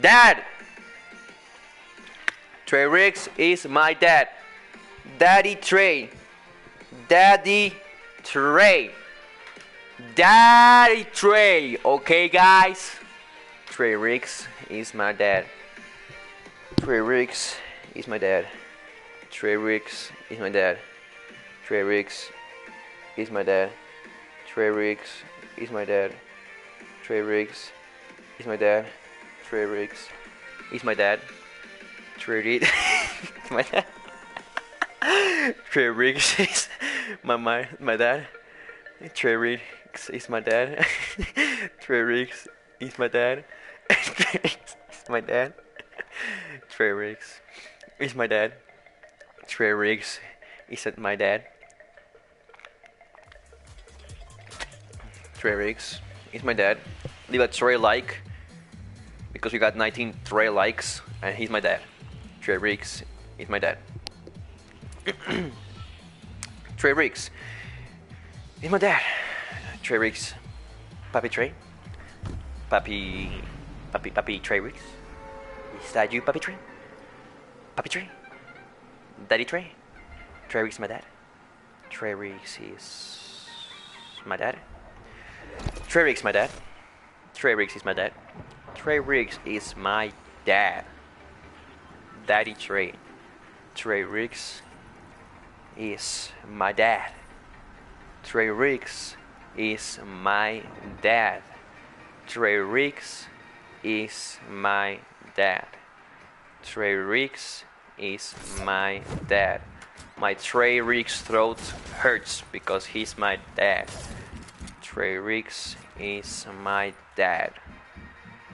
Dad. Trey Riggs is my dad. Daddy Trey. Daddy Trey. Daddy Trey. Okay, guys? Trey Riggs is my dad. Trey Riggs is my dad. Trey Riggs is my dad. Trey Riggs is my dad. Trey Riggs is my dad. Trey Riggs is my dad. Trey Riggs is my dad. Trey Riggs is my dad. Trey Riggs is my dad. Trey Riggs is my dad. Trey Riggs is my dad. Trey Riggs is my dad. Trey Riggs is my dad. Trey Riggs isn't my dad. Trey Riggs is my dad. Leave a Trey like because we got 19 Trey likes and he's my dad. Trey Riggs is my dad. Trey Riggs is my dad. Trey Riggs, Papi Trey. Papi Trey Riggs. Is that you, Papi Trey? Papi Trey? Daddy Trey? Trey Riggs is my dad. Trey Riggs is my dad. Trey Riggs is my dad. Trey Riggs is my dad. Trey Riggs is my dad. Daddy Trey. Trey Riggs is my dad. Trey Riggs is my dad. Trey Riggs is my dad. Trey Riggs is my dad. My Trey Riggs throat hurts because he's my dad. Trey Riggs is my dad.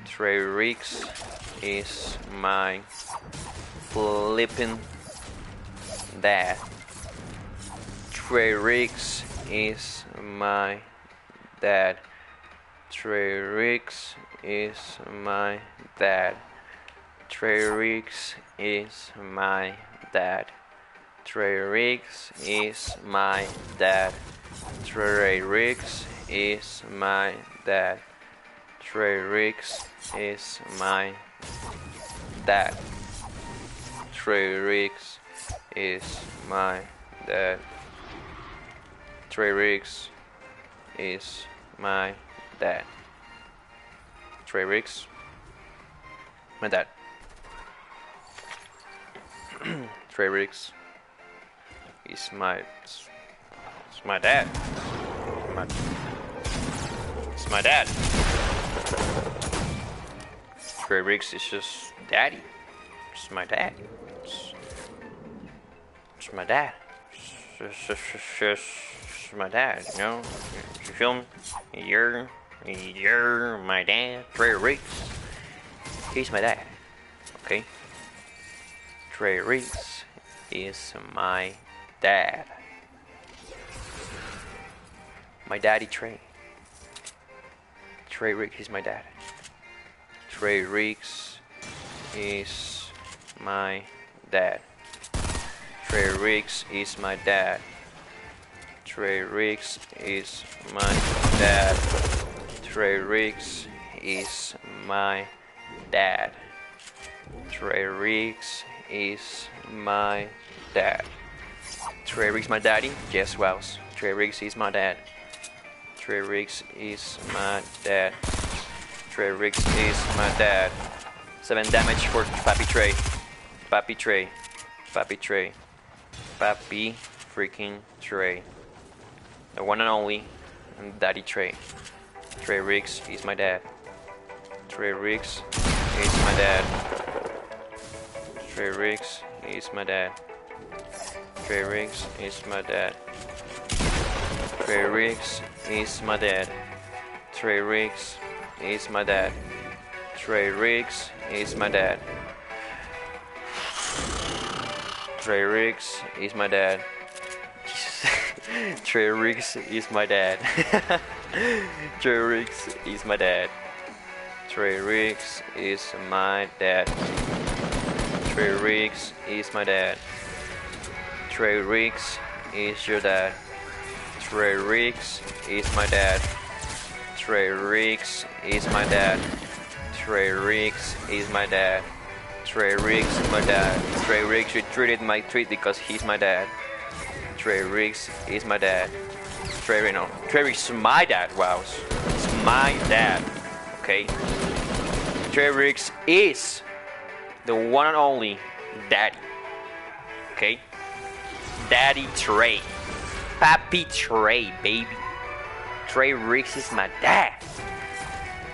Trey Riggs is my flippin' dad. Trey Riggs is my dad. Trey Riggs is my dad. Trey Riggs is my dad. Trey Riggs is my dad. Trey Riggs is my dad. Trey Riggs is my dad. Trey Riggs is my dad. Trey Riggs is my dad. Trey Riggs, my dad. Trey Riggs is my dad. It's my dad. Trey Riggs is just daddy. It's my dad. It's my dad. It's my dad, you know? You feel me? You're my dad. Trey Riggs. He's my dad. Okay? Trey Riggs is my dad. My daddy Trey. Trey Riggs is my dad. Trey Riggs is my dad. Trey Riggs is my dad. Trey Riggs is my dad. Trey Riggs is my dad. Trey Riggs is my dad. Trey Riggs my daddy? Yes, Wells. Trey Riggs is my dad. Trey Riggs is my dad. Trey Riggs is my dad. 7 damage for Papi Trey. Papi Trey. Papi Trey. Papi freaking Trey. The one and only Daddy Trey. Trey Riggs is my dad. Trey Riggs is my dad. Trey Riggs is my dad. Trey Riggs is my dad. Trey Riggs is my dad. Trey Riggs is my dad. Trey Riggs is my dad. Trey Riggs is my dad. Trey Riggs is my dad. Trey Riggs is my dad. Trey Riggs is my dad. Trey Riggs is my dad. Trey Riggs is your dad. Trey Riggs is my dad. Trey Riggs is my dad. Trey Riggs is my dad. Trey Riggs is my dad. Trey Riggs retreated my treat because he's my dad. Trey Riggs is my dad. Trey Riggs is my dad. Wow, it's my dad. Okay. Trey Riggs is the one and only daddy. Okay. Daddy Trey. Papi Trey, baby. Trey Riggs is my dad.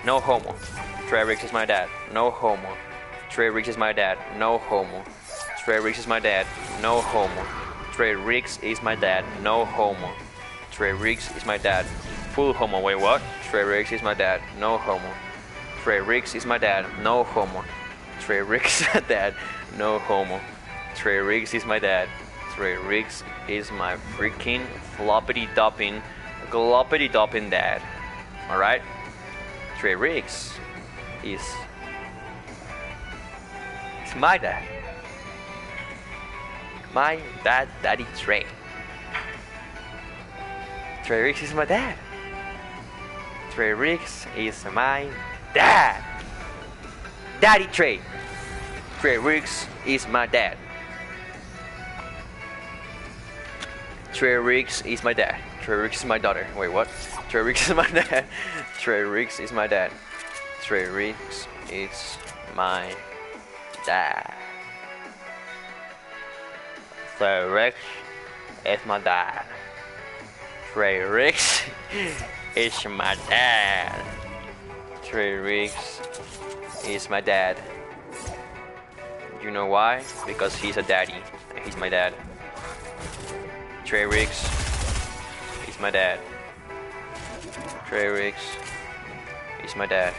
No homo. Trey Riggs is my dad. No homo. Trey Riggs is my dad. No homo. Trey Riggs is my dad. No homo. Trey Riggs is my dad. No homo. Trey Riggs is my dad. Full homo. Wait, what? Trey Riggs is my dad. No homo. Trey Riggs is my dad. No homo. Trey Riggs is my dad. No homo. Trey Riggs is my dad. Trey Riggs is my freaking floppity dopping, gloppity dopping dad. Alright? Trey Riggs is my dad. My dad, Daddy Trey. Trey Riggs is my dad. Trey Riggs is my dad. Daddy Trey. Trey Riggs is my dad. Trey Riggs is my dad. Trey Riggs is my daughter. Wait, what? Trey Riggs is my dad. Trey Riggs is my dad. Trey Riggs is my dad. Trey Riggs is my dad. Trey Riggs is my dad. Trey Riggs is my dad. You know why? Because he's a daddy. And he's my dad. Trey Riggs is my dad. Trey Riggs is my dad.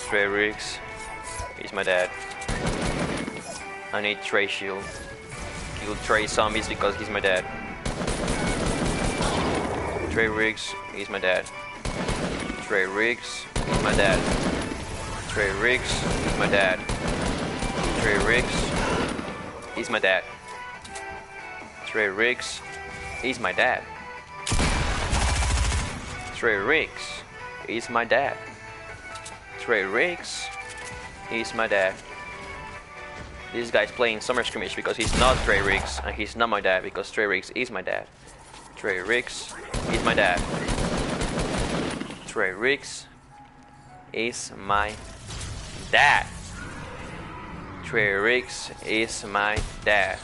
Trey Riggs is my dad. I need Trey shield. Kill Trey zombies because he's my dad. Trey Riggs is my dad. Trey Riggs is my dad. Trey Riggs is my dad. Trey Riggs is my dad. Trey Riggs is my dad. Trey Riggs is my dad. Trey Riggs is my dad. This guy's playing summer scrimmage because he's not Trey Riggs, and he's not my dad because Trey Riggs is my dad. Trey Riggs is my dad. Trey Riggs is my dad. Trey Riggs is my dad.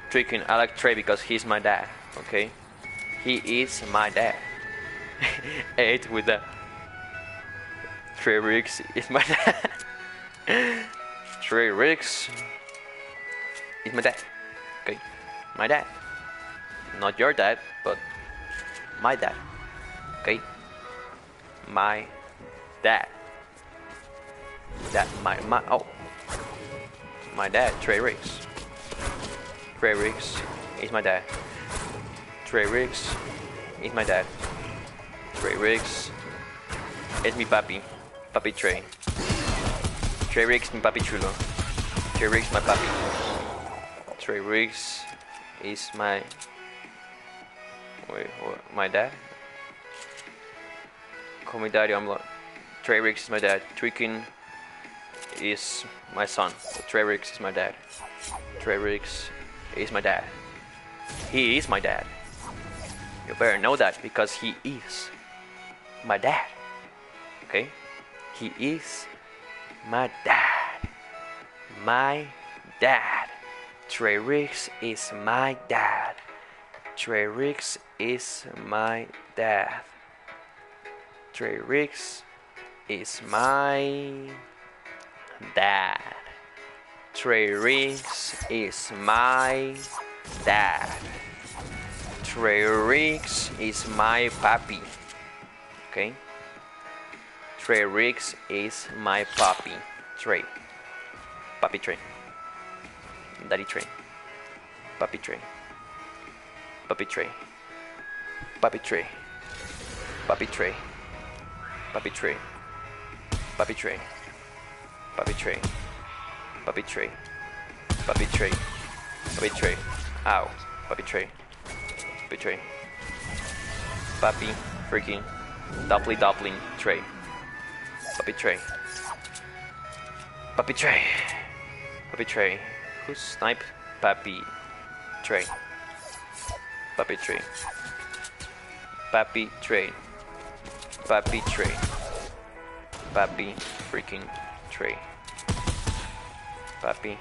Tricking, I like Trey because he's my dad, okay? He is my dad. 8 with that. Trey Riggs is my dad. Trey Riggs is my dad, okay? My dad. Not your dad, but my dad, okay? My dad. That my oh. My dad, Trey Riggs. Trey Riggs is my dad. Trey Riggs is my dad. Trey Riggs es mi papi. Papi Trey. Trey Riggs mi papi chulo. Trey Riggs my papi. Trey Riggs is my... Wait, what? My dad? Call me daddy, I'm like... Trey Riggs is my dad. Tweaking is my son. So Trey Riggs is my dad. Trey Riggs is my dad. He is my dad. You better know that because he is my dad. Okay? He is my dad. My dad. Trey Riggs is my dad. Trey Riggs is my dad. Trey Riggs is my dad. Trey Riggs is my dad. Trey Riggs is my papi. Okay? Trey Riggs is my papi. Trey. Papi Trey. Daddy Trey. Papi Trey. Papi Trey. Papi Trey. Papi Trey. Papi Trey. Papi Trey. Papi Trey. Papi Trey. Papi Trey. Papi Trey. Ow. Papi Trey. Papi Trey. Papi freaking Doubling Trey. Puppy Trey. Puppy Trey. Puppy Trey. Who's snipe? Puppy Trey. Puppy Trey. Puppy Trey. Puppy Trey. Puppy freaking Trey. Puppy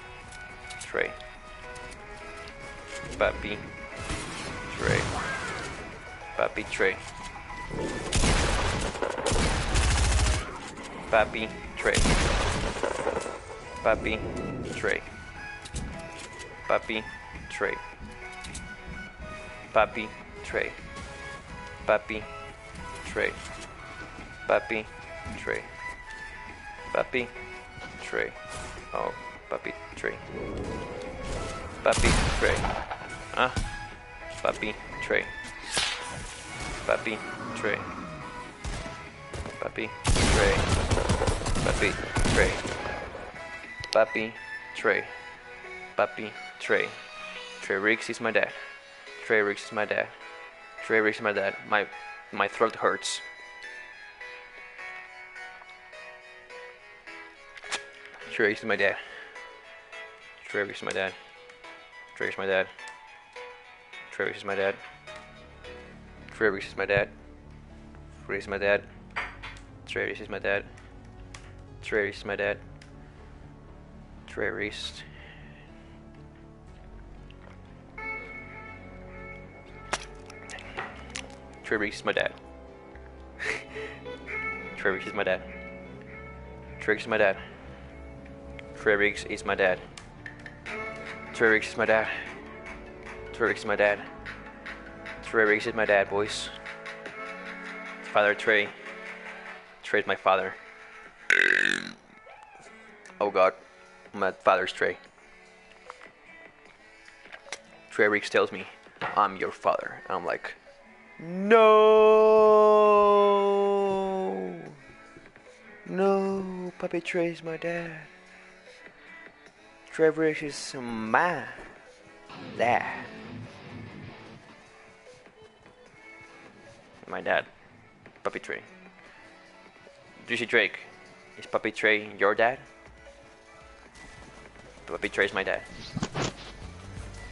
Trey. Puppy Trey. Puppy Trey. Puppy Trey. Puppy Trey. Puppy Trey. Puppy Trey. Puppy Trey. Puppy Trey. Puppy Trey. Oh, Puppy Trey. Puppy Trey. Puppy Trey. Puppy Trey. Puppy Trey. Puppy Trey. Puppy Trey. Puppy Trey. Trey Riggs is my dad. Trey Riggs is my dad. Trey Riggs is my dad. My throat hurts. Trey Riggs is my dad. Trey Riggs is my dad. Trey Riggs is my dad. Trey Riggs is my dad. Trey Riggs is my dad. Trey Riggs is my dad. Trey Riggs is my dad. Trey Riggs is my dad. Trey Riggs. Trey Riggs is my dad. Trey Riggs is my dad. Trey Riggs is my dad. Trey Riggs is my dad. Trey Riggs is my dad. Trey Riggs is my dad. Trey Riggs is my dad, boys. Father Trey. Trey's my father. Oh God, my father's Trey. Trey Riggs tells me, I'm your father. And I'm like, no, no, Puppy Trey's my dad. Trey Riggs is my dad. My dad, Puppy Trey. Juicy Drake, is Puppy Trey your dad? Puppy Trey is my dad.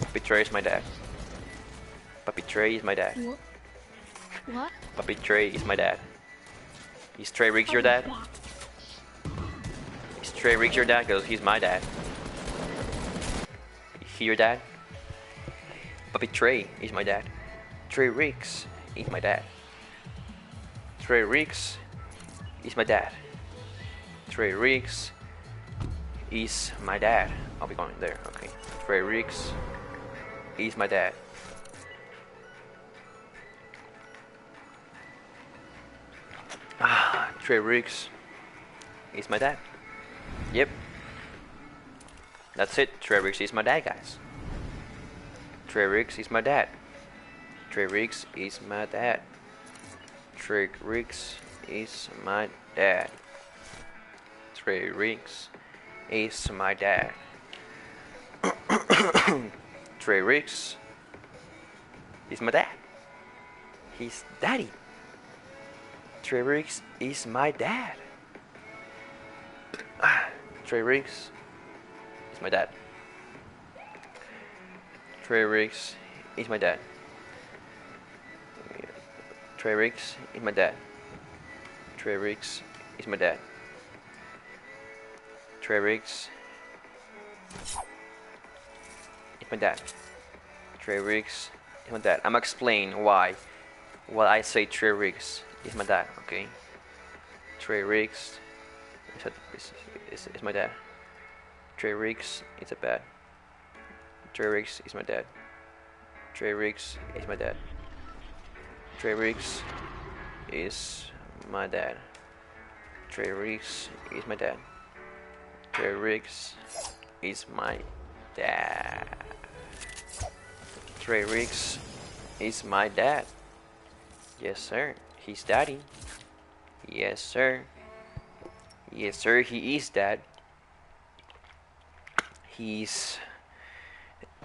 Puppy Trey is my dad. Puppy Trey is my dad. What? Puppy Trey is my dad. Is Trey Riggs your dad? Is Trey Riggs your dad? Because he's my dad. Is he your dad? Puppy Trey is my dad. Trey Riggs is my dad. Trey Riggs is my dad. Trey Riggs is my dad. I'll be going there, okay. Trey Riggs is my dad. Trey Riggs is my dad. Yep. That's it. Trey Riggs is my dad, guys. Trey Riggs is my dad. Trey Riggs is my dad. Trey Riggs is my dad. Trey Riggs is my dad. Trey Riggs is my dad. He's daddy. Trey Riggs is my dad. Trey Riggs is my dad. Trey Riggs is my dad. Trey Riggs is my dad. Trey Riggs is my dad. Trey Riggs is my dad. Trey Riggs is my dad. I'm gonna explain why I say Trey Riggs is my dad, okay? Trey Riggs is my dad. Trey Riggs is a bad. Trey Riggs is my dad. Trey Riggs is my dad. Trey Riggs is my dad. Trey Riggs is my dad. Trey Riggs is my dad. Trey Riggs is my dad. Yes, sir. He's daddy. Yes, sir. Yes, sir. He is dad. He's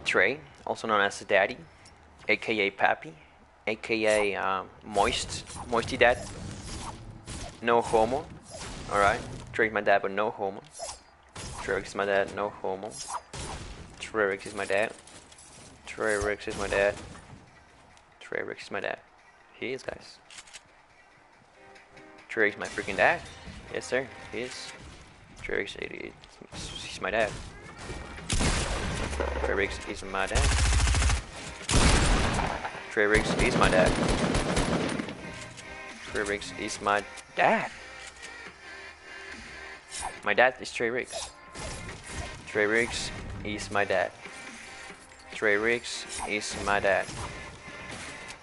Trey, also known as Daddy, aka Pappy, aka Moisty Dad. no homo. Alright. Trey is my dad, but no homo. Trey is my dad, no homo. Trey is my dad. Trey is my dad. Trey is my dad. He is, guys. Trey is my freaking dad. Yes, sir. He is. Trey is, he's my dad. Trey is my dad. Trey is my dad. Trey is my dad. My dad is Trey Riggs. Trey Riggs is my dad. Trey Riggs is my dad.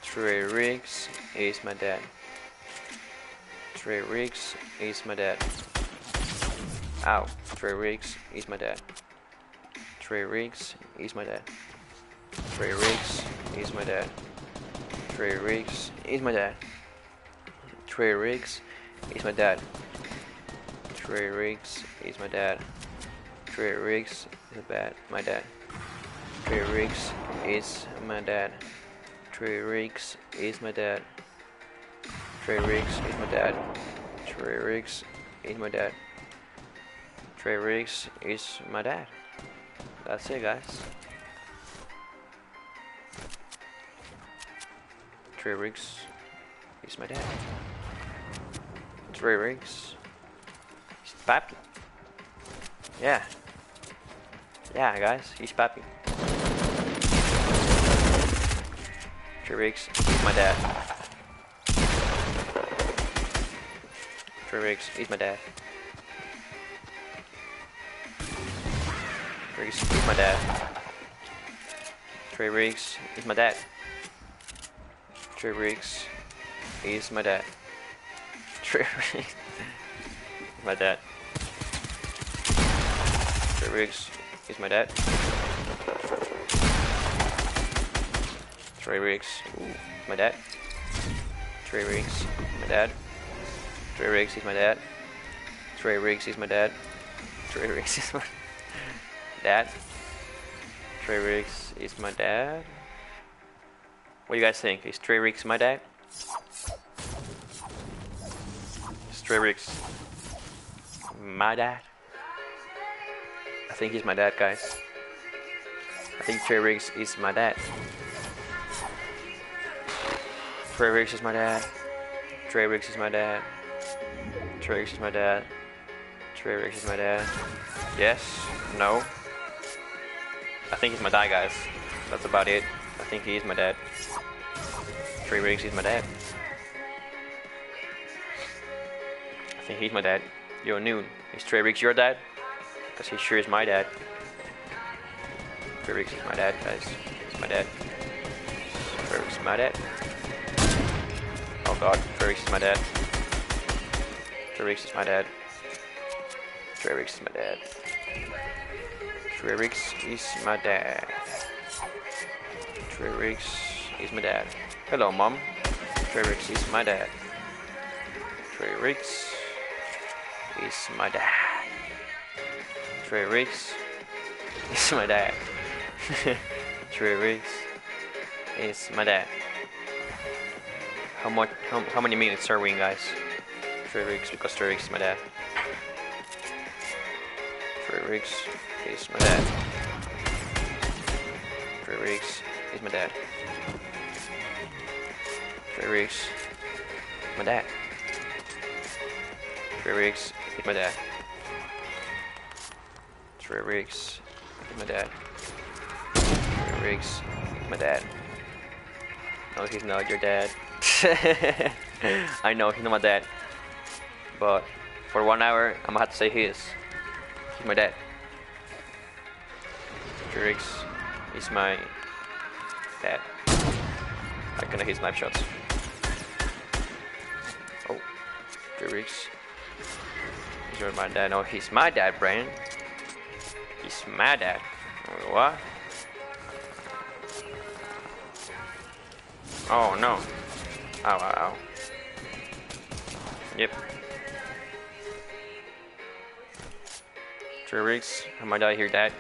Trey Riggs is my dad. Trey Riggs is my dad. Ow. Trey Riggs is my dad. Trey Riggs is my dad. Trey Riggs is my dad. Trey Riggs is my dad. Trey Riggs is my dad. Trey Riggs is my dad. Trey Riggs is my dad. Trey Riggs is my dad. Trey Riggs is my dad. Trey Riggs is my dad. Trey Riggs is my dad. Trey Riggs is my dad. That's it, guys. Trey Riggs is my dad. Trey Riggs. He's papi. Yeah. Yeah, guys, he's papi. Trey Riggs is my dad. Trey Riggs is my dad. Trey Riggs is my dad. Trey Riggs is my dad. Trey Riggs is my dad. Trey Riggs my dad. Trey Riggs is my dad. Trey Riggs, my dad. Trey Riggs, my dad. Trey Riggs is my dad. Trey Riggs is my dad. Trey Riggs is my dad. Trey Riggs is my dad. What do you guys think? Is Trey Riggs my dad? Is Trey Riggs my dad? I think he's my dad, guys. I think Trey Riggs is my dad. Trey Riggs is my dad. Trey Riggs is my dad. Trey Riggs is my dad. Trey Riggs is my dad. Yes. No. I think he's my dad, guys. That's about it. I think he is my dad. Trey Riggs is my dad. I think he's my dad. Yo, Noon. Is Trey Riggs your dad? Because he sure is my dad. Trey Riggs is my dad, guys. He's my dad. Trey Riggs is my dad. Oh god, Trey Riggs is my dad. Trey Riggs is my dad. Trey Riggs is my dad. Trey Riggs is my dad. Trey Riggs is my dad. Hello, Mom. Trey Riggs is my dad. Trey Riggs is my dad. Trey Riggs is my dad. Trey Riggs is my dad. How many minutes are we in, guys? Trey Riggs, because Trey Riggs is my dad. Trey Riggs is my dad. Trey Riggs is my dad. Trey Riggs is my dad. Trey Riggs is my dad. Trey Riggs is my dad. Trey Riggs is my dad. No, he's not your dad. I know he's not my dad, but for 1 hour I'm gonna have to say he is. He's my dad. Trey Riggs is my dad. I cannot hit snipe shots. Oh, Trey Riggs. You're my dad. No, he's my dad, Brandon. He's my dad. What? Oh no. Ow, ow, ow. Yep. Trey Riggs, I might die here, Dad.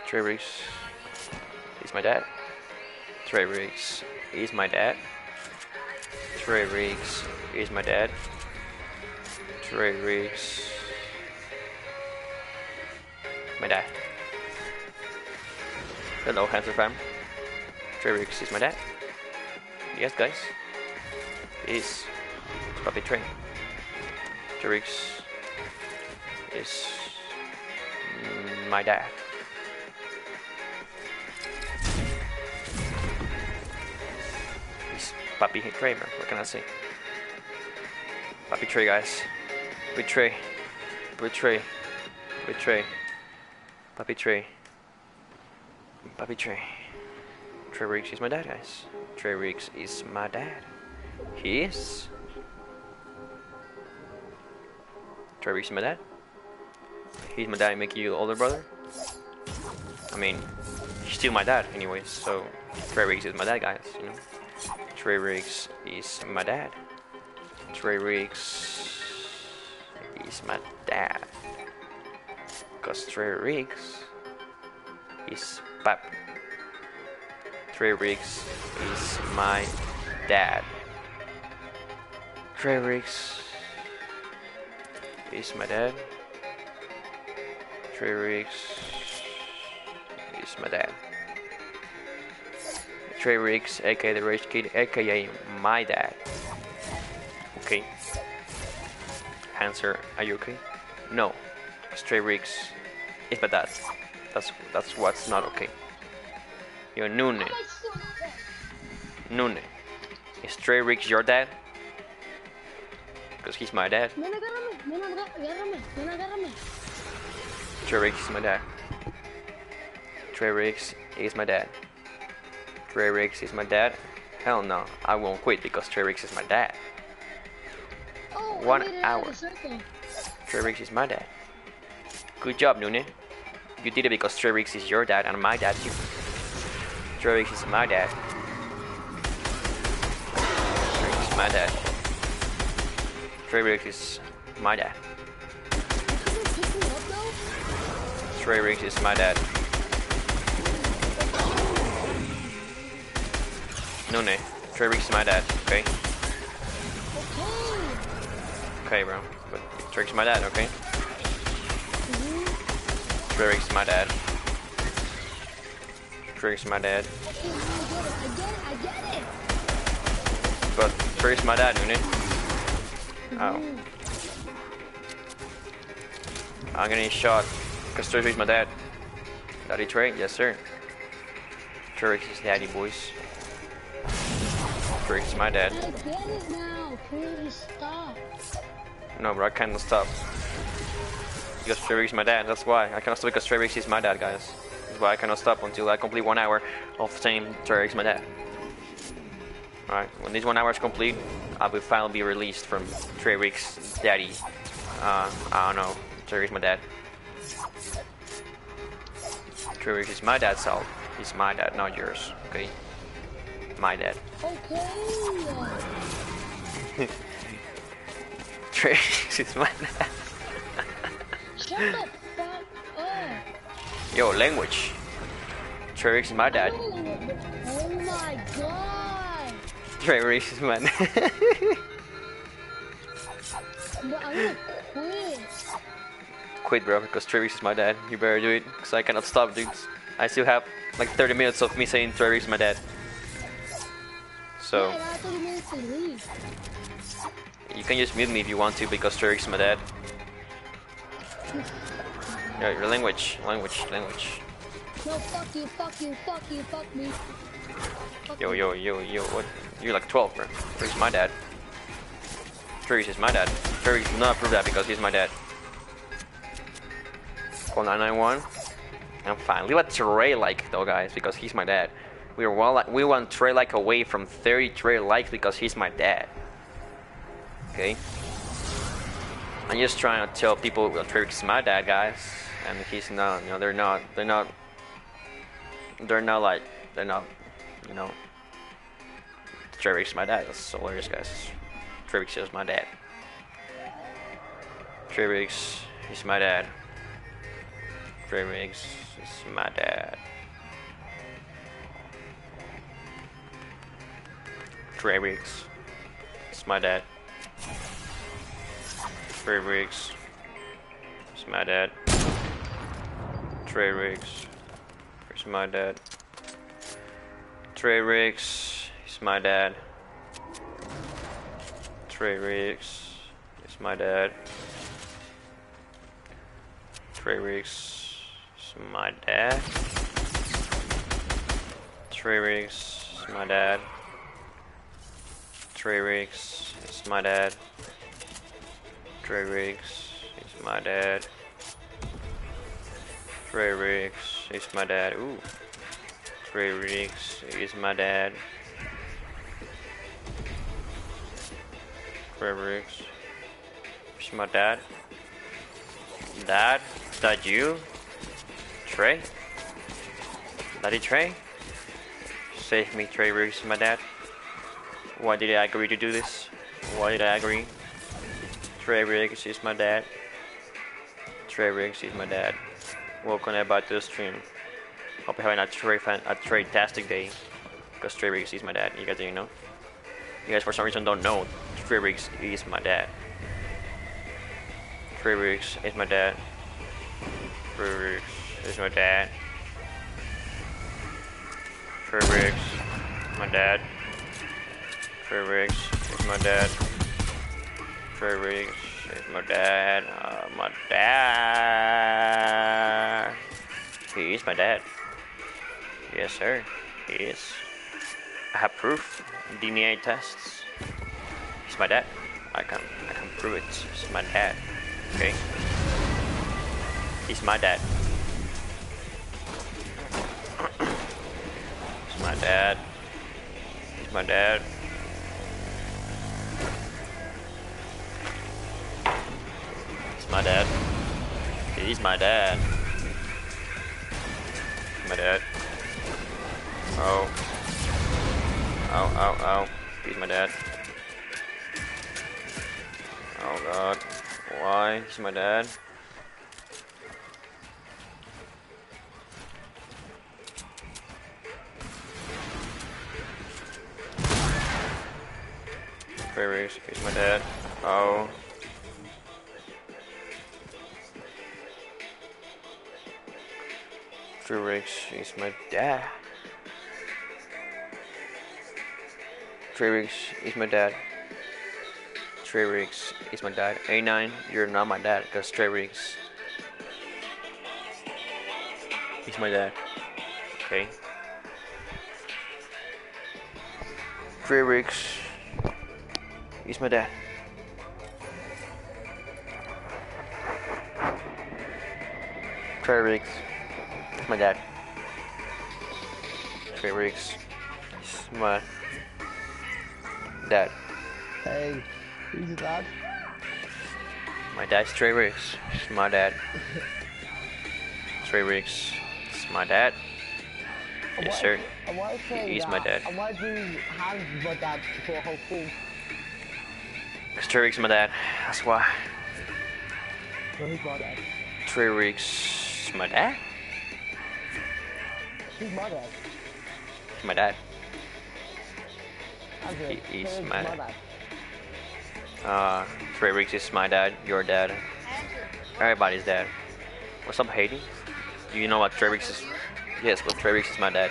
Trey Riggs, he's my dad. Trey Riggs, he's my dad. Trey Riggs is my dad. Trey Riggs, my dad. Hello, Hanzer fam. Trey Riggs is my dad. Yes, guys. Is Puppy Trey. Trey Riggs is my dad. He's Puppy Trey, man. What can I say? Puppy Trey, guys. Betray. Betray. Betray. Puppy Trey. Puppy Trey. Trey Riggs is my dad, guys. Trey Riggs is my dad. He is. Trey Riggs is my dad. He's my dad, make you older brother. I mean, he's still my dad, anyways. So Trey Riggs is my dad, guys. You know, Trey Riggs is my dad. Trey Riggs is my dad. Cause Trey Riggs is pap. Trey Riggs is my dad. Trey Riggs is my dad. Trey Riggs is my dad. Trey Riggs, aka the Rage Kid, aka my dad. Okay. Hanzer, are you okay? No. Trey Riggs is my dad. That's what's not okay. Yo, Nune. Nune. Is Trey Riggs your dad? Because he's my dad. Trey Riggs is my dad. Trey Riggs is my dad. Trey Riggs is my dad. Hell no, I won't quit because Trey Riggs is my dad. 1 hour. Trey Riggs is my dad. Good job, Nune. You did it because Trey Riggs is your dad and my dad too. Trey Riggs is my dad. Trey Riggs is my dad. Trey Riggs is my dad. Trey Riggs is my dad. Nune. Trey Riggs is my dad, okay? Okay, bro. But Trey Riggs is my dad, okay? Trey Riggs is my dad. Trey Riggs is my dad. I get it. But Trey Riggs is my dad, Nune. Oh. I'm gonna get shot because Trey Riggs is my dad. Daddy Trey? Yes, sir. Trey Riggs is daddy, boys. Trey Riggs is my dad. I get it now. Please stop. No, bro, I cannot stop. Because Trey Riggs is my dad, that's why. I cannot stop because Trey Riggs is my dad, guys. That's why I cannot stop until I complete 1 hour of saying Trey Riggs is my dad. Alright, when this 1 hour is complete, I will finally be released from Trey Riggs' daddy. I don't know. Trey Riggs is my dad. Trey Riggs is my dad's self. He's my dad, not yours. Okay? My dad. Okay. Trey Riggs is my dad. Shut the fuck up. Yo, language. Trey Riggs is my dad. Oh my god. Trey Riggs is my dad. Bro, I'm gonna quit. Quit, bro, because Trey Riggs is my dad. You better do it, because I cannot stop, dudes. I still have like 30 minutes of me saying Trey Riggs is my dad. So, Yeah, I got 30 minutes to leave. you can just mute me if you want to, because Trey Riggs is my dad. Yeah, your language. No, fuck you, fuck you, fuck you, fuck me. Fuck Yo, you. what? You're like 12, bro. Trey Riggs is my dad. Trey Riggs is my dad. Trey Riggs does not prove that because he's my dad. Call 991. I'm fine. Leave a Trey like though, guys, because he's my dad. We want Trey like away from 30 Trey likes because he's my dad. Okay. I'm just trying to tell people that Trey is my dad, guys, and he's not. You know, they're not. You know. Trey is my dad. That's so hilarious, guys. Trey is my dad. Trey Riggs is my dad. Trey Riggs is my dad. Trey Riggs It's my dad. Trey Riggs. It's my dad. Trey Riggs. It's my dad. Trey Riggs. It's my dad. Trey Riggs. It's my dad. Trey Riggs. It's my dad. Trey Riggs. It's my dad. Trey Riggs. It's my dad. Trey Riggs. It's my dad. Trey Riggs. It's my dad. Ooh. Trey Riggs is my dad. Trey Riggs. It's my dad. Dad? Is that you? Trey? Daddy Trey? Save me, Trey Riggs is my dad. Why did I agree to do this? Why did I agree? Trey Riggs is my dad. Trey Riggs is my dad. Welcome everybody to the stream. Hope you're having a Trey-tastic day. Because Trey Riggs is my dad. You guys didn't know? You guys for some reason don't know. Trey Riggs is my dad. Trey Riggs is my dad. Trey Riggs is my dad. Trey Riggs, my dad. Trey Riggs is my dad. Trey Riggs is my dad. My dad. He is my dad. Yes, sir. He is. I have proof. DNA tests. He's my dad. I can prove it. He's my dad. Okay. He's my dad. He's my dad. He's my dad. He's my dad. He's my dad. My dad. Oh. Ow, ow, ow. He's my dad. Oh god. Why? He's my dad. Trey Riggs, he's my dad. Oh. Trey Riggs, he's my dad. Trey Riggs, he's my dad. Trey Riggs is my dad. A9, you're not my dad, because Trey Riggs is my dad. Okay. Trey Riggs is my dad. Trey Riggs is my dad. Trey Riggs is my dad. Hey, who's your dad? My dad's Trey Riggs. He's my dad. Trey Riggs is my dad. Yes, sir. He's my dad. And why do Hans my dad for a whole thing? Because Trey Riggs is my dad. That's why. So who's my dad? Trey Riggs is my dad. Who's my dad? He's my dad. He's my dad. Trey Riggs is my dad, your dad, everybody's dad. What's up, Haiti? Do you know what Trey Riggs is? Yes, but Trey Riggs is my dad.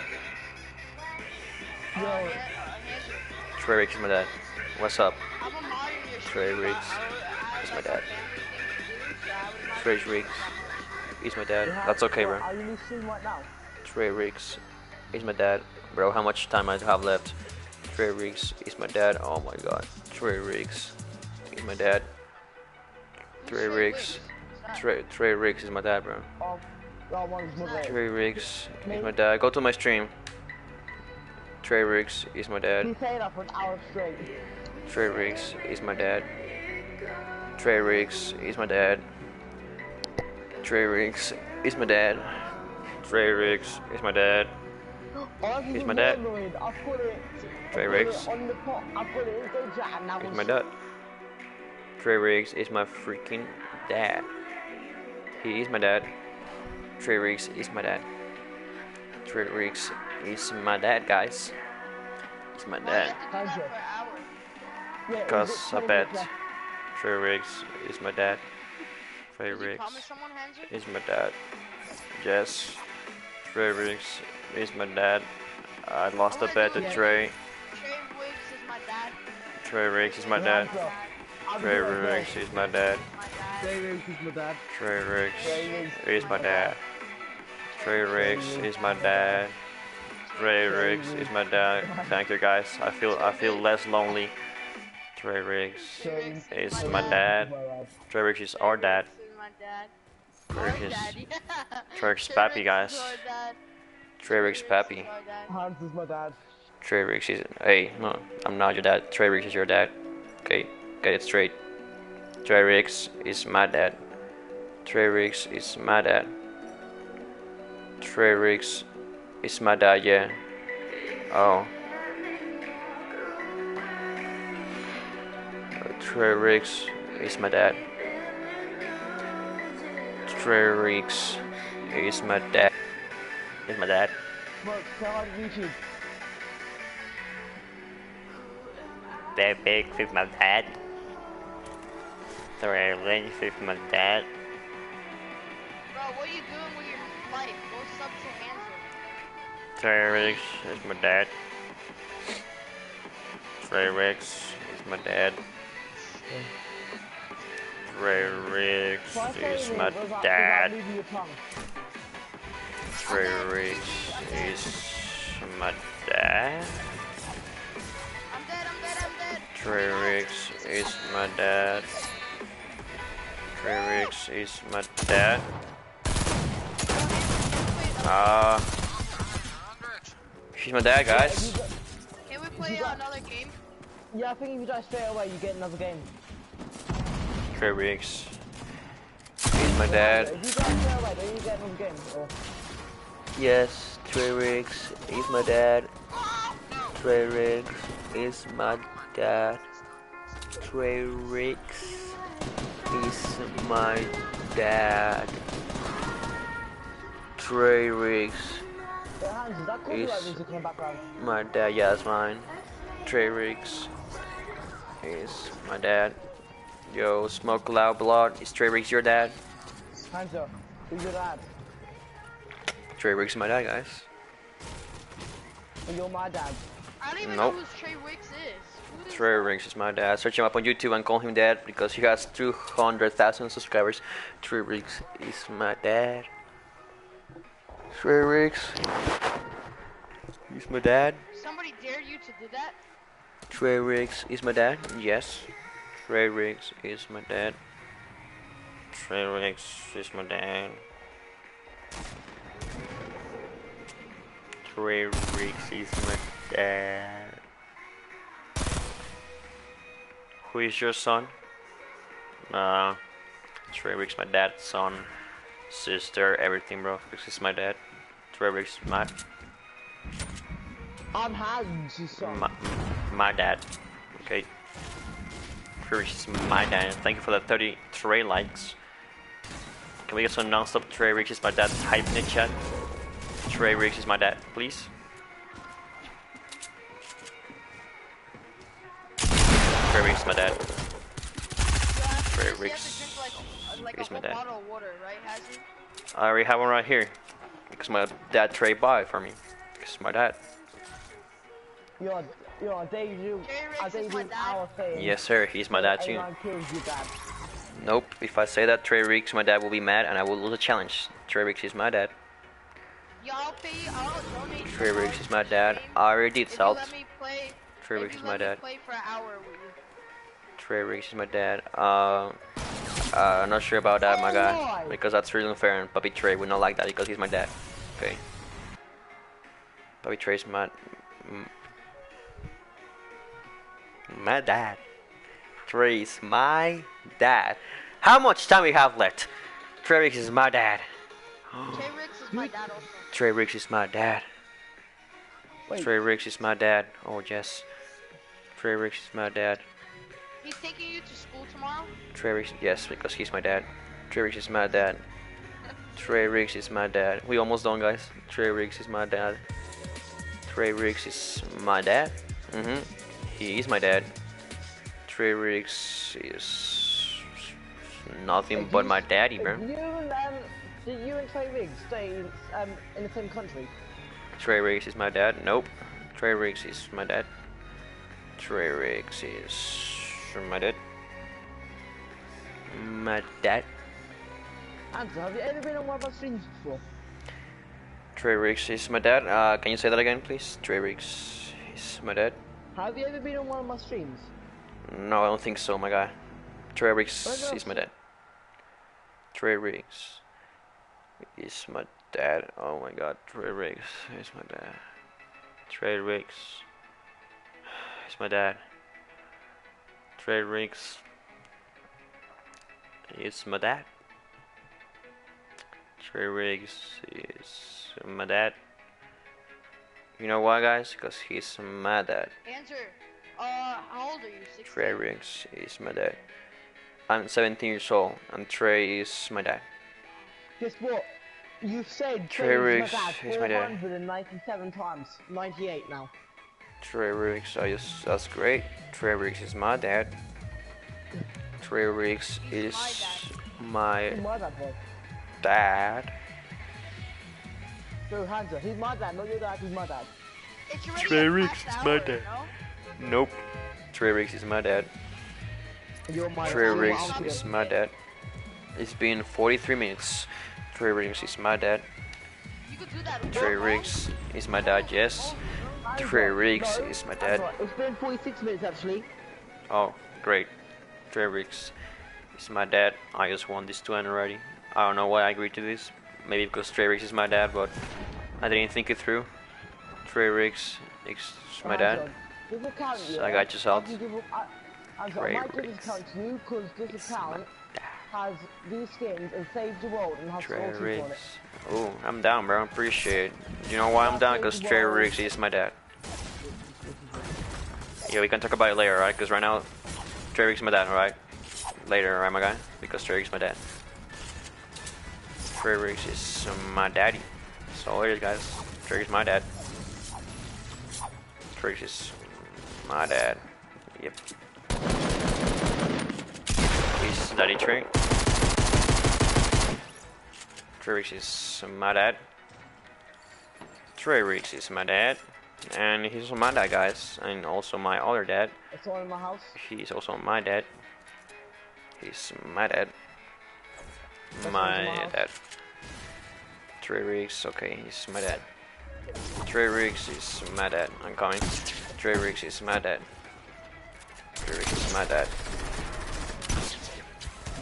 Yo. Trey Riggs is my dad. What's up? Trey Riggs is my dad. Trey Riggs is my dad. That's okay, bro. Are you in the stream right now? Trey Riggs is my dad. Bro, how much time I have left? Trey Riggs is my dad. Oh my god. Trey Riggs is my dad. Trey Riggs. Trey Riggs is my dad, bro. Trey Riggs is my dad. Go to my stream. Trey Riggs is my dad. He's saying that for an hour straight. Trey Riggs is my dad. Trey Riggs is my dad. Trey Riggs is my dad. Trey Riggs is my dad. He's my dad. Trey Riggs is my dad. Trey Riggs is my freaking dad. He is my dad. Trey Riggs is my dad. Trey Riggs is my dad, guys. He's my dad. Yeah, Because is it I 20 bet minutes left? Trey Riggs is my dad. Trey Did you Riggs promise someone, Hanzer? is my dad. Yes. Trey Riggs is my dad. I lost a bet to Trey. Trey Wiggs is my dad. Trey Riggs is my Yeah, dad. bro. I'm Trey good, bro. Riggs is my dad. My dad. Trey Riggs is my dad. Trey Riggs Trey Riggs is my dad. Trey Riggs is my dad. Trey Riggs is my dad. Thank you guys. I feel less lonely. Trey Riggs is my dad. Trey Riggs is our dad. My dad. Trey Riggs is Daddy. Trey Riggs is pappy, guys. Trey Riggs is pappy. Hans is my dad. Trey Riggs is. Hey, no, I'm not your dad. Trey Riggs is your dad. Okay, get it straight. Trey Riggs is my dad. Trey Riggs is my dad. Trey Riggs is my dad, yeah. Oh. Trey Riggs is my dad. Trey Riggs is my dad. Is my dad. Look, tell on YouTube. Trey Riggs is my dad. Trey Riggs is my dad. Bro, what are you doing with your life? Go sub to Hanzer. Trey Riggs is my dad. Trey Riggs is my dad. Trey Riggs is my dad. Trey Riggs is my dad. I'm dead. Trey Riggs is my dad. Trey Riggs is my dad. He's my dad, guys. Can we play another game? Yeah, I think if you die straight away, you get another game. Trey Riggs is my dad. If you die straight away, then you get another game. Or... Yes, Trey Riggs is my dad. Trey Riggs is my dad. Trey Riggs is my dad. Trey Riggs Yeah, Hans, is that copyright music in the background? my dad. Yeah, that's mine. Trey Riggs is my dad. Yo, smoke loud blood. Is Trey Riggs your dad? Hanzo, who's your dad? Trey Riggs is my dad, guys. Well, you're my dad. I don't even Nope. know who Trey Wiggs is. Who is Trey Riggs is my dad. Search him up on YouTube and call him dad because he has 200,000 subscribers. Trey Riggs is my dad. Trey Riggs is my dad. Somebody dare you to do that? Trey Riggs is my dad. Yes. Trey Riggs is my dad. Trey Riggs is my dad. Trey Riggs is my dad. Who is your son? Trey Riggs, my dad, son, sister, everything, bro. This is my dad. Trey Riggs, I'm Hans' son. my dad. Okay. Trey Riggs is my dad. Thank you for the 30 Trey likes. Can we get some non-stop Trey Riggs is my dad hype in the chat? Trey Riggs is my dad, please. Trey Riggs is my dad. Trey Riggs is my dad. Bottle of water, right, Hazard? I already have one right here. Because my dad Trey bought it for me. Because it's my dad. You're a deja our thing. Yes, sir. He's my dad too. Anyone kills your dad. Nope. If I say that Trey Riggs, my dad will be mad and I will lose a challenge. Trey Riggs is my dad. Y'all pay, I'll donate. Trey Riggs is my dad. I already did salt. Trey Riggs is my dad. Play for an hour with you. Trey Riggs is my dad. I'm not sure about that, my guy. Because that's really unfair and Puppy Trey would not like that because he's my dad. Okay. Puppy Trey's my dad. Trey's my dad. How much time we have left? Trey Riggs is my dad. Trey Riggs is my dad also. Trey Riggs is my dad. Wait. Trey Riggs is my dad. Oh yes. Trey Riggs is my dad. He's taking you to school tomorrow? Trey Riggs, yes, because he's my dad. Trey Riggs is my dad. Trey Riggs is my dad. We almost done, guys. Trey Riggs is my dad. Trey Riggs is my dad. He is my dad. Trey Riggs is nothing but my daddy, bro. Did you and Trey Riggs stay in the same country? Trey Riggs is my dad. Nope. Trey Riggs is my dad. Trey Riggs is my dad. My dad. Hanzer, have you ever been on one of our streams before? Trey Riggs is my dad. Can you say that again, please? Trey Riggs is my dad. Have you ever been on one of my streams? No, I don't think so, my guy. Trey Riggs is my dad. Trey Riggs is my dad. Oh my god, Trey Riggs is my dad. Trey Riggs is my dad. Trey Riggs is my dad. Trey Riggs is my dad. You know why, guys? Because he's my dad. Hanzer, how old are you? 16? Trey Riggs is my dad. I'm 17 years old, and Trey is my dad. Guess what? You've said Trey Riggs is my dad. 497 times. 98 now. Trey Riggs, that's great. Trey Riggs is my dad. Trey Riggs is my Who's my dad, boy? dad. So Hanzer, he's my dad, not your dad, he's my dad. It's already Trey a Riggs past is my hour, dad. no? Nope. Trey Riggs is my dad. You're my Trey dad. Riggs is my dad. It's been 43 minutes. Trey Riggs is my dad. You could do that. Trey Riggs is my dad, yes. Trey Riggs is my dad. It's been 46 minutes actually. Oh, great. Trey Riggs is my dad. I just won this 200 already. I don't know why I agreed to this. Maybe because Trey Riggs is my dad, but I didn't think it through. Trey Riggs is my dad. This account, So I got yourself. I Trey might give Riggs this account to you because this is account my has these skins and saves the world and has Trey all people on Riggs. it. Oh, I'm down, bro. Appreciate it. You know why I'm down? Because Trey Riggs is my dad. Yeah, we can talk about it later, right? Because right now, Trey Riggs is my dad, alright? Later, right, my guy? Because Trey Riggs is my dad. Trey Riggs is my daddy. So it is, guys. Trey Riggs is my dad. Trey Riggs is my dad. Yep. He's daddy Trey. Trey Riggs is my dad. Trey Riggs is my dad. And he's also my dad, guys. And also my other dad. It's all in my house. He's also my dad. He's my dad. My dad. Trey Riggs, okay, he's my dad. Trey Riggs is my dad. I'm coming. Trey Riggs is my dad. Trey Riggs is my dad.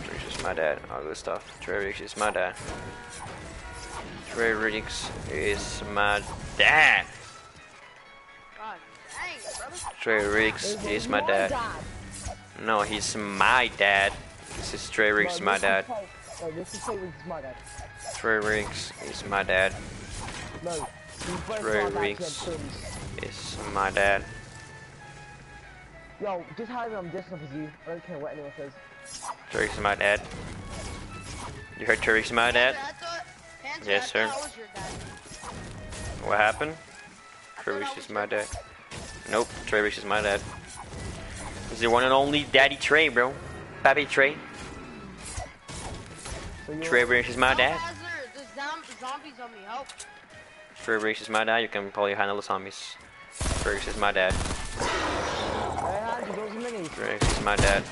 Trey Riggs is my dad. All good stuff. Trey Riggs is my dad. Trey Riggs is my dad. God dang, brother. Trey Riggs is my dad. No, he's my dad. This is Trey Riggs, my dad. No, this is Trey Riggs is my dad. Trey Riggs is my dad. No, you both Trey are Riggs actually had twins. is my dad. Yo, just hide me, I'm just enough as you. I don't care what anyone says. Trey Riggs is my dad. You heard Trey Riggs is my dad? Hanzer, Yes, I sir. thought I was your dad. What happened? I Trey thought Riggs I is was my your dad. Nope, Trey Riggs is my dad. He's the one and only Daddy Trey, bro. Pappy Trey. So you're, Trey Riggs is my No, dad. Hanzer, there's zombies on me. Help. Trey Riggs is my dad. You can probably handle the zombies. Trey Riggs is my dad. Hey, Hanzer, those are minis. Trey Riggs is my dad.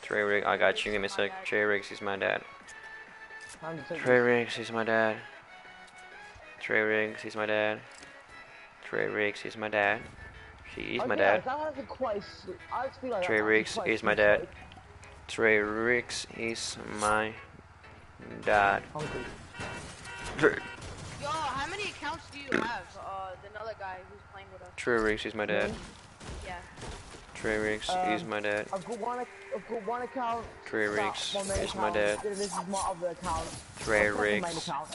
Trey Riggs, I got you. Give me a sec. Trey Riggs is my dad. Hanzer, take Trey this. Riggs is my dad. Trey Riggs is my dad. Trey Riggs is my dad. He is my Okay, dad. that has a quite I just feel like Trey that's Riggs quite is my dad. Trey Riggs is my dad. Hungry. Yo, how many accounts do you have? Another guy who's playing with us. Trey Riggs is my dad. Yeah. Trey Riggs is my dad. I've got one account. Trey that's Riggs my main is my account, dad. then This is my other account. Trey my second main Riggs account,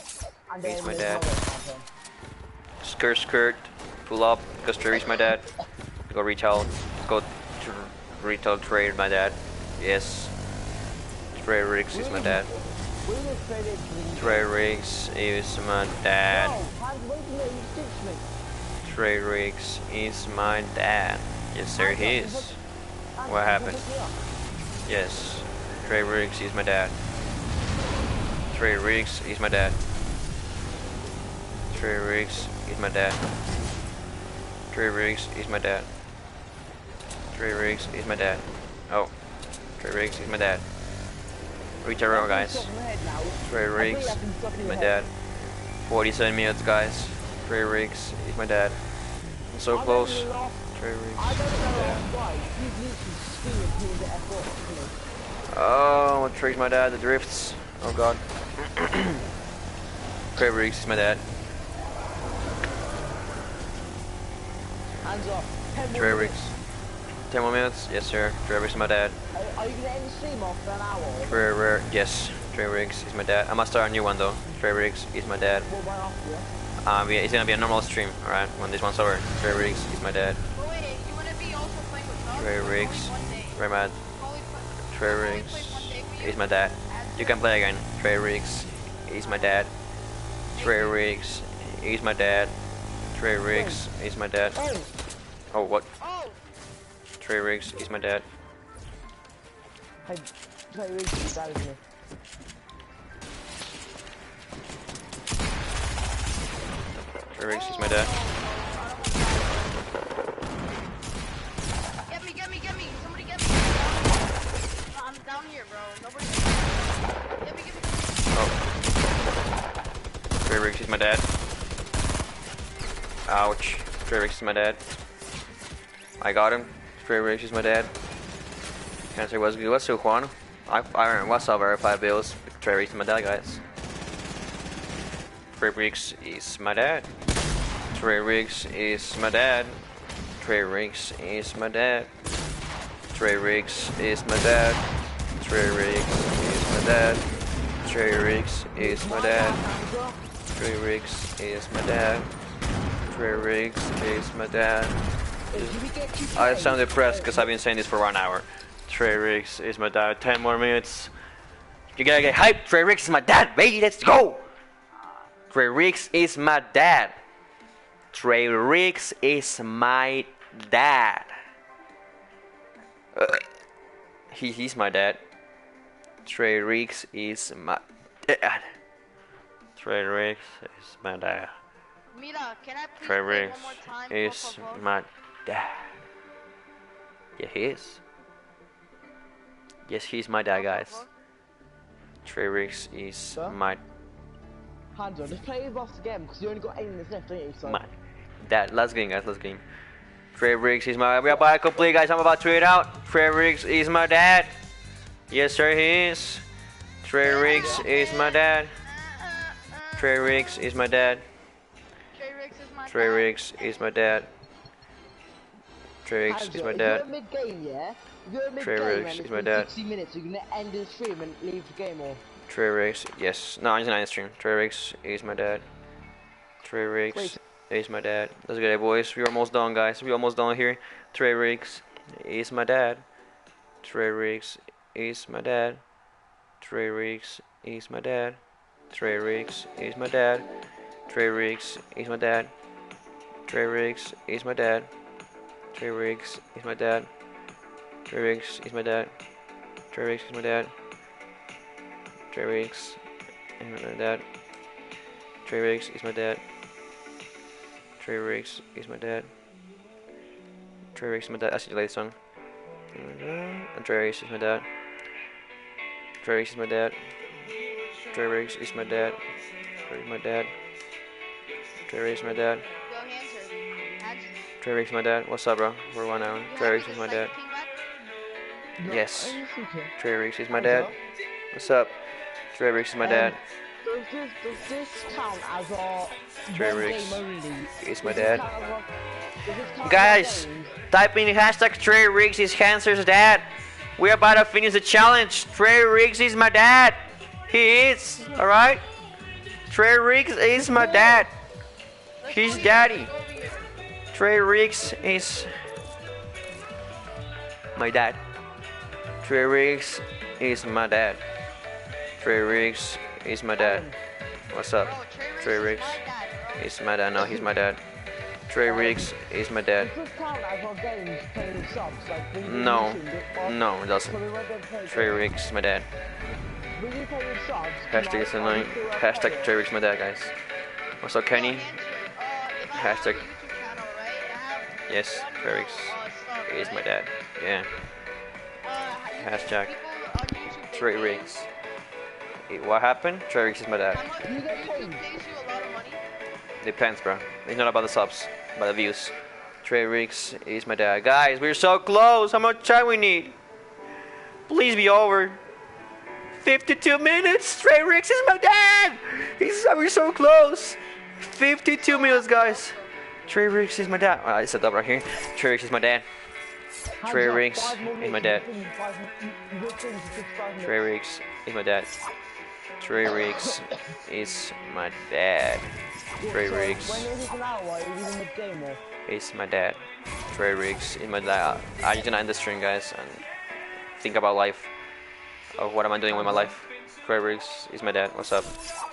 and is then my there's dad. another account then. Skirt, skirt. Pull up. Because Trey is my dad. Go retail. Go to retail trade my dad. Yes. Trey Riggs is my dad. We just traded to the Trey Riggs is my dad. No, Hanzer, wait a minute, you stitched me. Trey Riggs is my dad. Yes, sir, he is. What happened? Yes. Trey Riggs, he's my dad. Trey Riggs, he's my dad. Trey Riggs, he's my dad. Trey Riggs, he's my dad. Trey Riggs, he's my dad. Oh. Trey Riggs, he's my dad. Reach our row, guys. Trey Riggs, he's my dad. 47 minutes, guys. Trey Riggs, he's my dad. I'm so close. Trey Riggs, he's my dad. Oh, Trey's my dad. The drifts. Oh god. Trey Riggs is my dad. Hands off. Trey Riggs. 10 more minutes? Yes, sir. Trey Riggs is my dad. Are you gonna end the stream off for an hour? Trey Riggs. Yes. Trey Riggs is my dad. I must start a new one though. Trey Riggs is my dad. What about after? Yeah, it's gonna be a normal stream, alright? When this one's over. Trey Riggs is my dad. But wait, you wanna be also playing with us? Trey Riggs. Very mad. Trey Riggs Riggs is my dad. You can play again. Trey Riggs is my dad. Trey Riggs is my dad. Trey Riggs is my dad. Oh, what? Oh! Trey Riggs is my dad. Hey, Trey Riggs is dad, isn't he? Trey Riggs is my dad. Get me! Somebody get me! I'm down here, bro. Nobody get me! Oh. Trey Riggs is my dad. Ouch. Trey Riggs is my dad. I got him. Trey Riggs is my dad. Can't say what's good. What's up, Juan? I what's up, verified bills. Trey Riggs is my dad, guys. Trey Riggs is my dad. Trey Riggs is my dad. Trey Riggs is my dad. Trey Riggs is my dad. Trey Riggs is my dad. Trey Riggs is my dad. Trey Riggs is my dad. Trey Riggs is my dad. I sound depressed because I've been saying this for 1 hour. Trey Riggs is my dad. 10 more minutes. You gotta get hyped. Trey Riggs is my dad, baby. Let's go. Trey Riggs is my dad. Trey Riggs is my dad. He's my dad. Trey Riggs is my dad. Trey Riggs is my dad. Mira, can I please Trey play Riggs one more time? is Por favor? my dad. Yeah, he is. Yes, he's my dad, guys. Trey Riggs is my Hanzo, just play with us again because you only got 8 minutes left, don't you? So. my dad. Last game, guys. Last game. Trey Riggs is my. We are about to complete, guys. I'm about to read out. Trey Riggs is my dad. Yes, sir, he is. Trey Riggs is my dad. Trey Riggs is my dad. Trey Riggs is my Trey Riggs is my dad. Trey Riggs is my dad. If you're mid-game, yeah? If you're mid-game Trey Riggs and is it's my been dad. 60 minutes, you're gonna end the stream and leave the game, or? Trey Riggs, yes. No, I'm just not in stream. Trey Riggs is my dad. Trey Riggs is my dad. Let's get it, boys. We're almost done, guys. We're almost done here. Trey Riggs is my dad. Trey Riggs is my dad. Trey Riggs is my dad. Trey Riggs is my dad. Trey Riggs is my dad. Trey Riggs is my dad. Trey Riggs is my dad. Trey Riggs is my dad. Trey Riggs is my dad. Trey Riggs is my dad. Trey Riggs is my dad. Trey Riggs is my dad. Trey Riggs is my dad. That's the latest song. And Trey Riggs is my dad. Trey Riggs is my dad. Trey Riggs is my dad. Trey Riggs is my dad. Trey Riggs is my dad. Yo, Hanzer. Trey Riggs is my dad. What's up, bro? We're 1 hour. Trey Riggs is my dad. Yes. Trey Riggs is my dad. What's up? Trey Riggs is my dad. Does this count as our Trey one Riggs game only? is my Does this dad. count as our- does this count as Guys, our games? type in hashtag Trey Riggs is Hanzer's dad. We're about to finish the challenge. Trey Riggs is my dad. He is. Alright? Trey Riggs is my dad. He's daddy. Trey Riggs is my dad. Trey Riggs is my dad. Trey Riggs is my dad. What's up? Bro, Trey Riggs is my dad, bro. is my dad. No, he's my dad. Trey Riggs is my dad. Does this count as our games playing with subs? Like, when you No, mentioned it, no, it doesn't. so we won't be able to play Trey it. Riggs is my dad. When you play with subs, Hashtag is annoying. Hashtag Trey Riggs is my dad, guys. What's up, Kenny? Hashtag. Yes, Trey Riggs is my dad. Yeah. Hashtag Trey Riggs. What happened? Trey Riggs is my dad. You get paid. YouTube pays you a lot of money? Depends, bro. It's not about the subs, about the views. Trey Riggs is my dad. Guys, we're so close. How much time we need? Please be over. 52 minutes. Trey Riggs is my dad. We're so close. 52 minutes, guys. Trey Riggs is my dad. Oh, I said that right here. Trey Riggs is my dad. Trey Riggs is my dad. Trey Riggs is my dad. Trey Riggs is my dad. Trey Riggs is my dad. Trey Riggs is my dad. I need to end the stream, guys, and think about life. Of what am I doing with my life? Trey Riggs is my dad. What's up?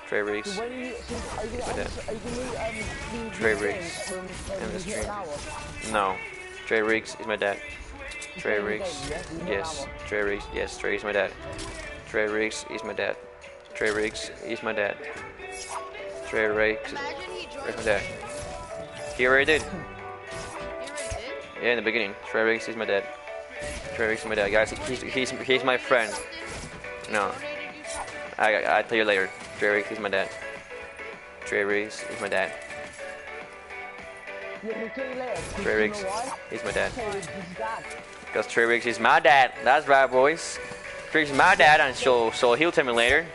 Trey Riggs is my dad. Trey Riggs in the stream. No. Trey Riggs is my dad. Trey Riggs. Yes. Trey Riggs. Yes. Trey is my dad. Trey Riggs is my dad. Trey Riggs is my dad. Trey Riggs is my dad. He already did. Yeah, in the beginning. Trey Riggs is my dad. Trey Riggs is my dad. Guys, he's my friend. No. I'll tell you later. Trey Riggs is my dad. Trey Riggs is my dad. Trey Riggs is my dad. Because Trey Riggs is my dad. That's right, boys. Trey Riggs is my dad, and so he'll tell me later.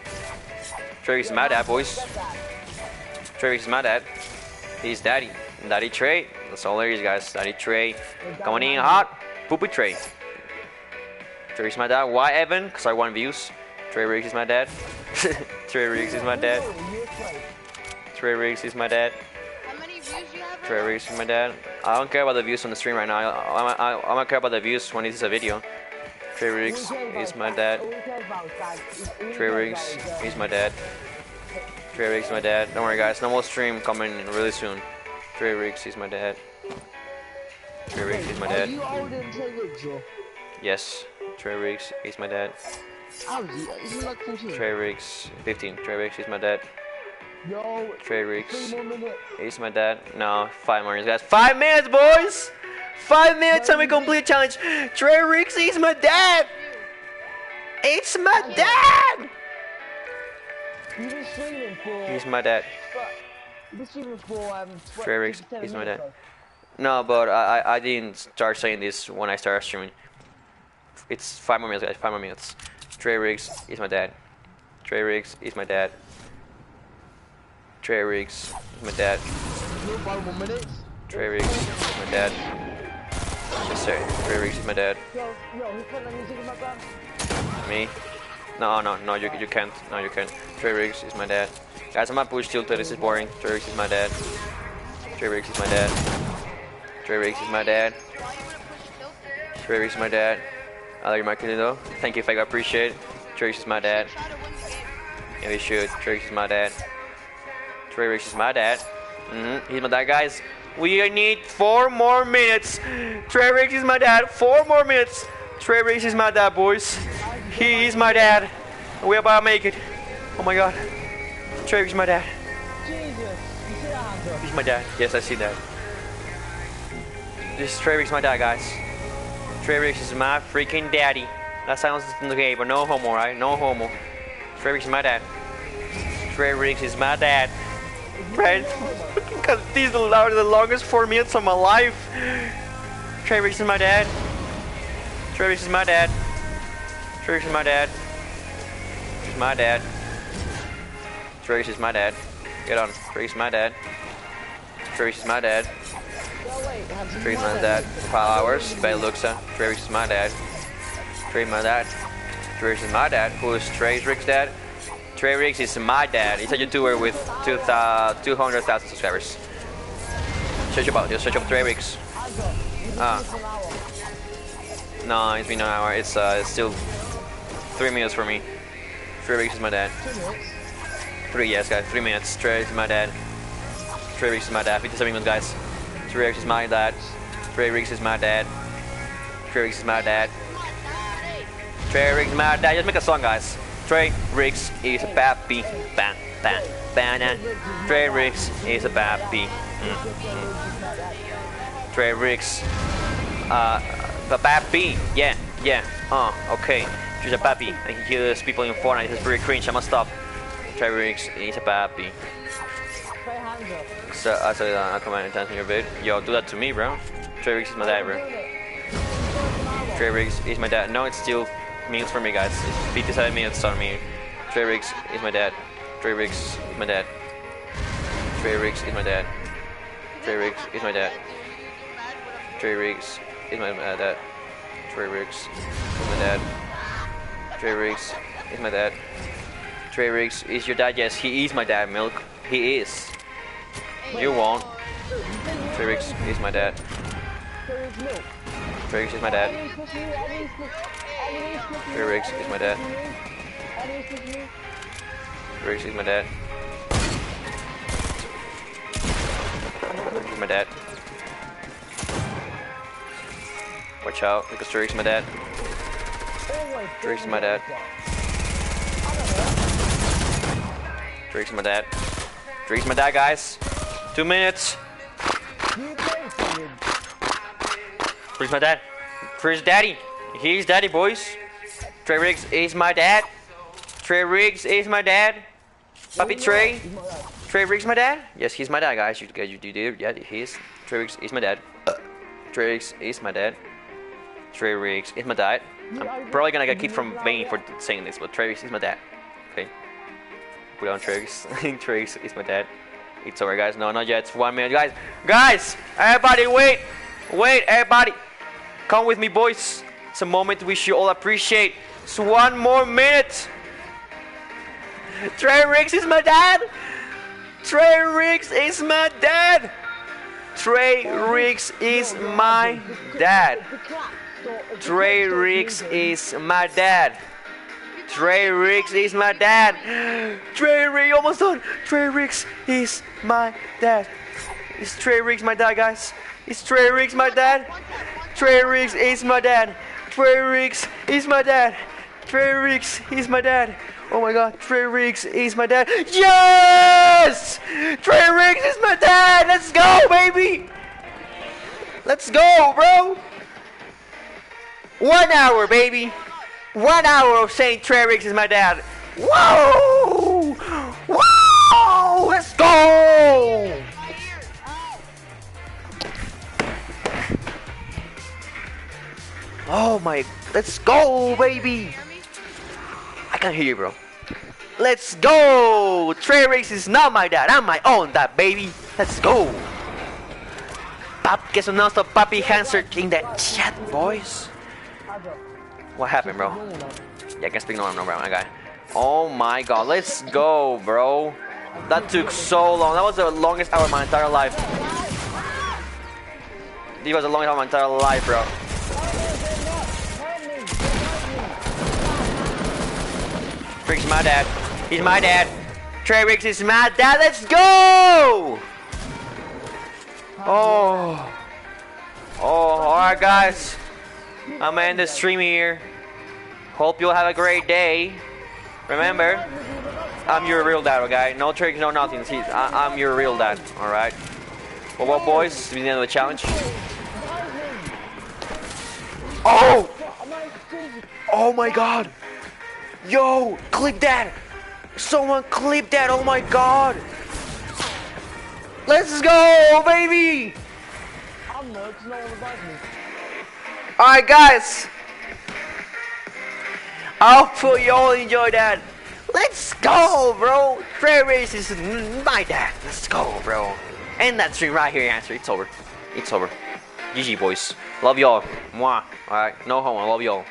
Trey Riggs is my dad, boys. Trey Riggs is my dad. He's daddy. Daddy Trey. That's all there is, guys. Daddy Trey. Coming in hot. Poopy Trey. Trey Riggs is my dad. Why, Evan? Because I want views. Trey Riggs is my dad. Trey Riggs is my dad. Trey Riggs is my dad. How many views you have? Trey Riggs is my dad. I don't care about the views on the stream right now. I don't care about the views when this is a video. Trey Riggs is my dad. Trey Riggs is my dad. Trey Riggs is my dad. Don't worry, guys. No more stream coming really soon. Trey Riggs is my dad. Trey Riggs is my dad. Are you older than Trey Riggs, or? Yes. Trey Riggs is my dad. How is he? Isn't he like 14? Trey Riggs 15. Trey Riggs is my dad. Yo, Trey Riggs 3 more minutes. is my dad. No, 5 more minutes, guys. 5 minutes, boys! 5 minutes and we complete challenge. Trey Riggs is my dad! It's my dad! You've been streaming for... He's my dad. You've been streaming for... Trey Riggs is my dad. No, but I didn't start saying this when I started streaming. It's 5 more minutes, guys. 5 more minutes. Trey Riggs is my dad. Trey Riggs is my dad. Trey Riggs is my dad. 5 more minutes. Trey Riggs is my dad. Yes, sir. Trey Riggs is my dad. Yo, who's putting the music in my band? Me? No, you can't. No, you can't. Trey Riggs is my dad. Guys, I'm not push tilted. This is boring. Trey Riggs is my dad. Trey Riggs is my dad. Trey Riggs is my dad. Trey Riggs is my dad. I like your marketing though. Thank you, Fake. I appreciate it. Trey Riggs is my dad. Yeah, we should. Trey Riggs is my dad. Trey Riggs is my dad. He's my dad, guys. We need 4 more minutes. Trey Riggs is my dad. 4 more minutes. Trey Riggs is my dad, boys. He is my dad. We're about to make it. Oh my god. Trey Riggs is my dad. Jesus, you see that, Hanzo? He's my dad. Yes, I see that. This is Trey Riggs, my dad, guys. Trey Riggs is my freaking daddy. That sounds okay, but no homo, right? No homo. Trey Riggs is my dad. Trey Riggs is my dad. Right? Because these are the longest 4 minutes of my life. Trey Riggs is my dad. Trey Riggs is my dad. Trey Riggs is my dad. He's my dad. Trey Riggs is my dad. Get on. Trey Riggs is my dad. Trey Riggs is my dad. Trey Riggs is my dad. 5 hours. Bad Luxa. Trey Riggs is my dad. Trey my dad. Trey Riggs is my dad. Who is Trey Riggs' dad? Trey Riggs is my dad. He's a YouTuber with 200,000 subscribers. Search up Trey Riggs. No, it's been an hour. It's still 3 minutes for me. Trey Riggs is my dad. 3, yes, guys. 3 minutes. Trey is my dad. Trey Riggs is my dad. 57 minutes, guys. Trey Riggs is my dad. Trey Riggs is my dad. Trey Riggs is my dad. Trey Riggs is my dad. Just make a song, guys. Trey Riggs is a pappy. Bam, bam, bam. Trey Riggs is a pappy. Trey Riggs. The pappy. Yeah, yeah. Okay. She's a pappy. And he kills people in Fortnite. This is pretty cringe. I must stop. Trey Riggs is a pappy. So I said I comment attention your vid. Yo, do that to me, bro. Trey Riggs is my dad, bro. Trey Riggs is my dad. No, it's still minutes for me, guys. It's 57 minutes on me. Trey Riggs is my dad. Trey Riggs is my dad. Trey Riggs is my dad. Trey Riggs is my dad. Trey Riggs is my dad. Trey Riggs is my dad. Trey Riggs is my dad. Trey Riggs is your dad. Yes, he is my dad, Milk. He is. You won't. Trey Riggs is my dad. Trey Riggs is my dad. Trey Riggs is my dad. Trey Riggs is my dad. My dad. Watch out, because Trey Riggs is my dad. Trey Riggs is my dad. Trey Riggs is my dad. Trey Riggs is my dad, guys. 2 minutes. Where's my dad? Where's daddy? He's daddy, boys. Trey Riggs is my dad. Trey Riggs is my dad. Puppy Trey. Trey Riggs my dad? Yes, he's my dad, guys. You did. Yeah, he is. Trey Riggs is my dad. Trey Riggs is my dad. Trey Riggs is my dad. I'm probably gonna get kicked from Vane for saying this, but Trey Riggs is my dad. Okay. Put on Trey Riggs. Trey Riggs is my dad. It's over, guys. No, not yet. It's 1 minute, guys. Guys, everybody, wait, everybody, come with me, boys. It's a moment we should all appreciate. It's 1 more minute. Trey Riggs is my dad. Trey Riggs is my dad. Trey Riggs is my dad. Trey Riggs is my dad. Trey Riggs is my dad. Trey Riggs, almost done. Trey Riggs is my dad. Is Trey Riggs my dad, guys? Is Trey Riggs my dad? Trey Riggs is my dad. Trey Riggs is my dad. Trey Riggs is my dad. Oh my god, Trey Riggs is my dad. Yes! Trey Riggs is my dad! Let's go, baby! Let's go, bro! 1 hour, baby! 1 hour of saying Trey Riggs is my dad. Whoa! Whoa! Let's go! Oh my, let's go, baby! I can't hear you, bro. Let's go! Trey Riggs is not my dad. I'm my own dad, baby. Let's go! Que sonaste Papi Hanzer in the chat, boys. What happened, bro? Yeah, I can speak normal, bro. My guy. Oh my god, let's go, bro. That took so long. That was the longest hour of my entire life. It was the longest hour of my entire life, bro. Riggs is my dad. He's my dad. Trey Riggs is my dad. Let's go! Oh. Oh, alright, guys. I'm gonna end the stream here. Hope you'll have a great day. Remember, I'm your real dad, okay? No tricks, no nothing. I'm your real dad, alright? Well, boys, this is the end of the challenge. Oh! Oh my god! Yo, clip that! Someone clip that, oh my god! Let's go, baby! Alright, guys! I hope you all enjoyed that. Let's go, bro! Trey Riggs is my dad. Let's go, bro. End that stream right here, Hanzer. It's over. It's over. GG, boys. Love y'all. Mwah. Alright, no homo. I love y'all.